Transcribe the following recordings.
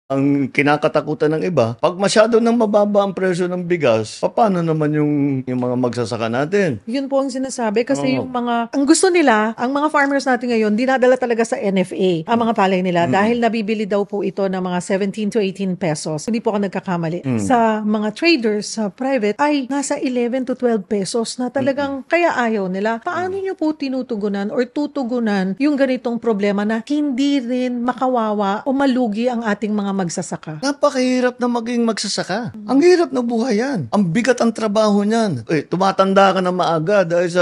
Ang kinakatakutan ng iba, pag masyado nang mababa ang presyo ng bigas, paano naman yung mga magsasaka natin? Yun po ang sinasabi kasi Oo. yung ang gusto nila, ang mga farmers natin ngayon, dinadala talaga sa NFA ang mga palay nila dahil nabibili daw po ito ng mga 17 to 18 pesos. Hindi po ako nagkakamali. Sa mga traders, sa private, ay nasa 11 to 12 pesos na talagang kaya ayaw nila. Paano nyo po tinutugunan or tutugunan yung ganitong problema na hindi rin makawawa o malugi ang ating mga magsasaka? Napakahirap na maging magsasaka. Ang hirap na buhay yan. Ang bigat ang trabaho niyan. Tumatanda ka na maaga dahil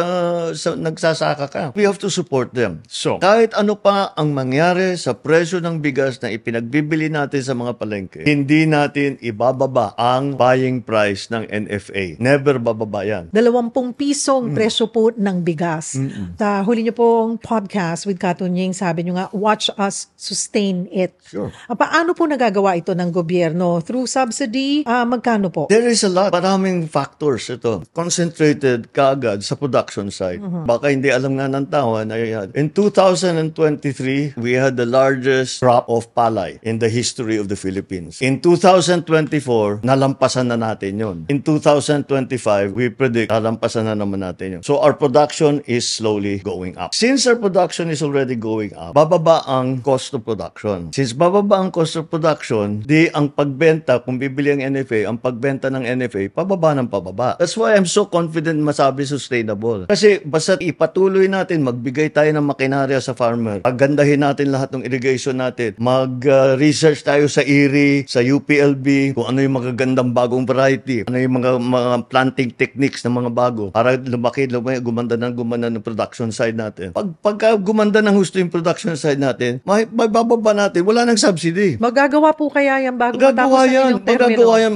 sa nagsasaka ka. We have to support them. So, kahit ano pa ang mangyari sa presyo ng bigas na ipinagbibili natin sa mga palengke, hindi natin ibababa ang buying price ng NFA. Never bababa yan. 20 pisong presyo po ng bigas. Sa huli niyo pong podcast with Katunying, sabi niyo nga, watch us sustain it. Sure. Paano po nagagawa ito ng gobyerno? Through subsidy? Magkano po? There is a lot. Maraming factors ito. Concentrated kaagad sa production side. Baka hindi alam nga ng tao na yan. In 2023, we had the largest crop of palay in the history of the Philippines. In 2024, nalampasan na natin yun. In 2025, we predict nalampasan na naman natin yun. So our production is slowly going up. Since our production is already going up, bababa ang cost of production. Since bababa ang cost of production, di ang pagbenta, kung bibili ang NFA, ang pagbenta ng NFA, pababa ng pababa. That's why I'm so confident masabi sustainable. Kasi basta ipatuloy natin, magbigay tayo ng makinarya sa farmer, pagandahin natin lahat ng irrigation natin, mag-research tayo sa IRRI, sa UPLB, kung ano yung magagandang bagong variety, ano yung mga planting techniques ng mga bago, para lumaki, gumanda ng production side natin. Pagka gumanda ng husto yung production side natin, may bababa natin, wala nang subsidy. Magagawa po kaya yan bago matapos ang inyong termino? Magagawa yan.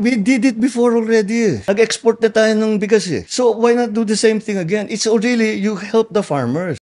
We did it before already. Nag-export na tayo ng bigas eh. So why not do the same thing again? It's really, you help the farmers.